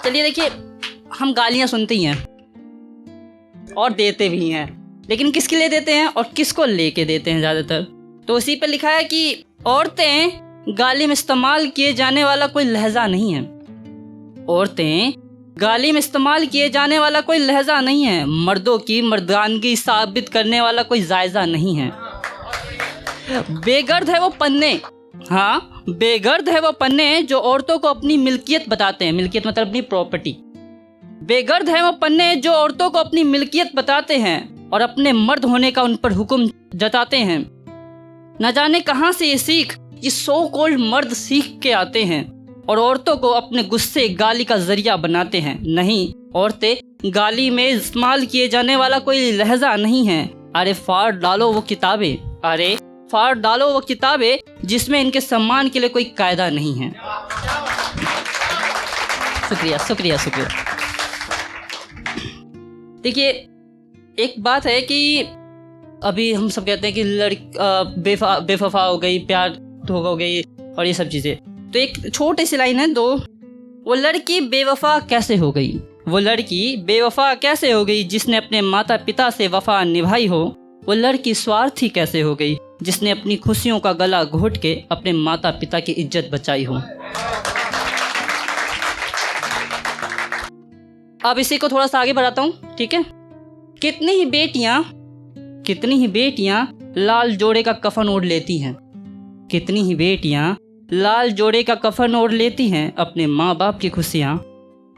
चलिए देखिए, हम गालियाँ सुनते ही हैं और देते भी हैं, लेकिन किसके लिए देते हैं और किसको लेके देते हैं ज़्यादातर? तो उसी पे लिखा है कि औरतें गाली में इस्तेमाल किए जाने वाला कोई लहजा नहीं है। औरतें गाली में इस्तेमाल किए जाने वाला कोई लहजा नहीं है। मर्दों की मर्दानगी साबित करने वाला कोई जायजा नहीं है। बेगर्द है वो पन्ने, हाँ बेगर्द है वो पन्ने जो औरतों को अपनी मिल्कियत बताते हैं। मिल्कियत मतलब अपनी प्रॉपर्टी। बेगर्द है वो पन्ने जो औरतों को अपनी मिल्कियत बताते हैं और अपने मर्द होने का उन पर हुक्म जताते हैं। न जाने कहाँ से ये सीख ये सो कॉल्ड मर्द सीख के आते हैं और औरतों को अपने गुस्से गाली का जरिया बनाते हैं। नहीं, औरतें गाली में इस्तेमाल किए जाने वाला कोई लहजा नहीं है। अरे फाड़ डालो वो किताबें, अरे फाड़ डालो वो किताबें जिसमें इनके सम्मान के लिए कोई कायदा नहीं है। शुक्रिया शुक्रिया शुक्रिया। देखिए, एक बात है कि अभी हम सब कहते हैं कि बेवफा हो गई, प्यार धोखा हो गई और ये सब चीज़ें। तो एक छोटी सी लाइन है दो, वो लड़की बेवफा कैसे हो गई, वो लड़की बेवफा कैसे हो गई जिसने अपने माता पिता से वफा निभाई हो। वो लड़की स्वार्थी कैसे हो गई जिसने अपनी खुशियों का गला घोट के अपने माता पिता की इज्जत बचाई हो। अब इसी को थोड़ा सा आगे बढ़ाता हूँ, ठीक है। कितनी ही बेटियां लाल जोड़े का कफन ओढ़ लेती हैं। कितनी ही बेटियां लाल जोड़े का कफन ओढ़ लेती हैं। अपने माँ बाप की खुशियाँ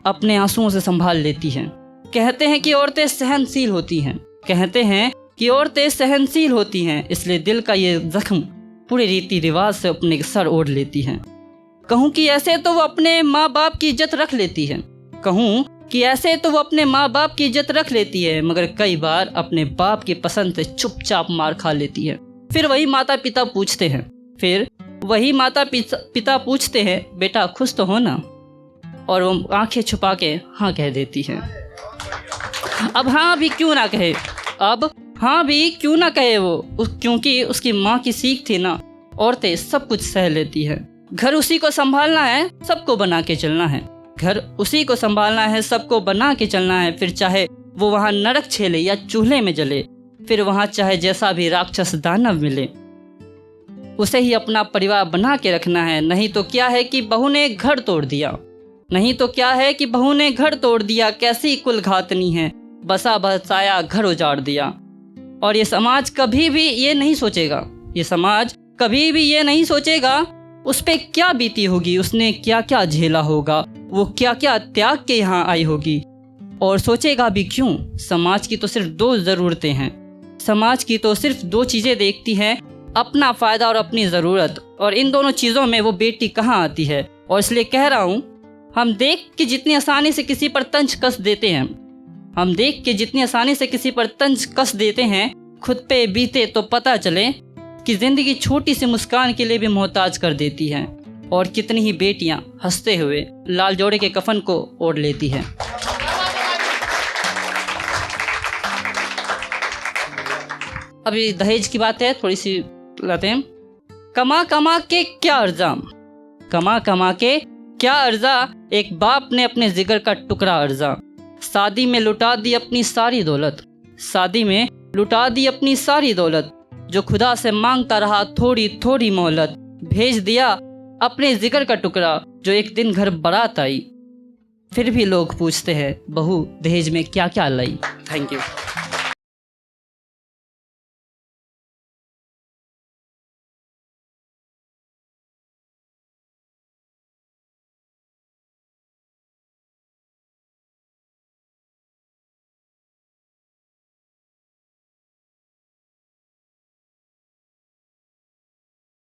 अपने आंसुओं से संभाल लेती हैं। कहते हैं कि औरतें सहनशील होती हैं, कहते हैं कि औरतें सहनशील होती हैं, इसलिए दिल का ये जख्म पूरे रीति रिवाज से अपने सर ओढ़ लेती हैं। कहूँ कि ऐसे तो वो अपने माँ बाप की इज्जत रख लेती है, कहूँ कि ऐसे तो वो अपने माँ बाप की इज्जत रख लेती है, मगर कई बार अपने बाप की पसंद से चुपचाप मार खा लेती है। फिर वही माता पिता पूछते हैं बेटा खुश तो हो ना, और वो आंखें छुपा के हाँ कह देती है। अब हाँ भी क्यों ना कहे वो, क्योंकि उसकी माँ की सीख थी ना, औरतें सब कुछ सह लेती है। घर उसी को संभालना है, सबको बना के चलना है। घर उसी को संभालना है, सबको बना के चलना है। फिर चाहे वो वहाँ नरक झेले या चूल्हे में जले, फिर वहाँ चाहे जैसा भी राक्षस दानव मिले, उसे ही अपना परिवार बना के रखना है। नहीं तो क्या है कि बहू ने घर तोड़ दिया, कैसी कुल घातनी है, बसा बसाया घर उजाड़ दिया। और ये समाज कभी भी ये नहीं सोचेगा उस पे क्या बीती होगी, उसने क्या क्या झेला होगा, वो क्या क्या त्याग के यहाँ आई होगी। और सोचेगा भी क्यों, समाज की तो सिर्फ दो ज़रूरतें हैं, समाज की तो सिर्फ दो चीज़ें देखती हैं, अपना फ़ायदा और अपनी ज़रूरत। और इन दोनों चीज़ों में वो बेटी कहाँ आती है। और इसलिए कह रहा हूँ, हम देख के जितनी आसानी से किसी पर तंज कस देते हैं, खुद पे बीते तो पता चले कि ज़िंदगी छोटी सी मुस्कान के लिए भी मोहताज कर देती है। और कितनी ही बेटियां हंसते हुए लाल जोड़े के कफन को ओढ़ लेती हैं। अभी दहेज की बात है, थोड़ी सी लाते हैं। कमा कमा के क्या अर्जा, एक बाप ने अपने जिगर का टुकड़ा अर्जा। शादी में लुटा दी अपनी सारी दौलत, जो खुदा से मांगता रहा थोड़ी थोड़ी मोहलत। भेज दिया अपने जिगर का टुकड़ा, जो एक दिन घर बारात आई। फिर भी लोग पूछते हैं बहू दहेज में क्या क्या लाई। Thank you.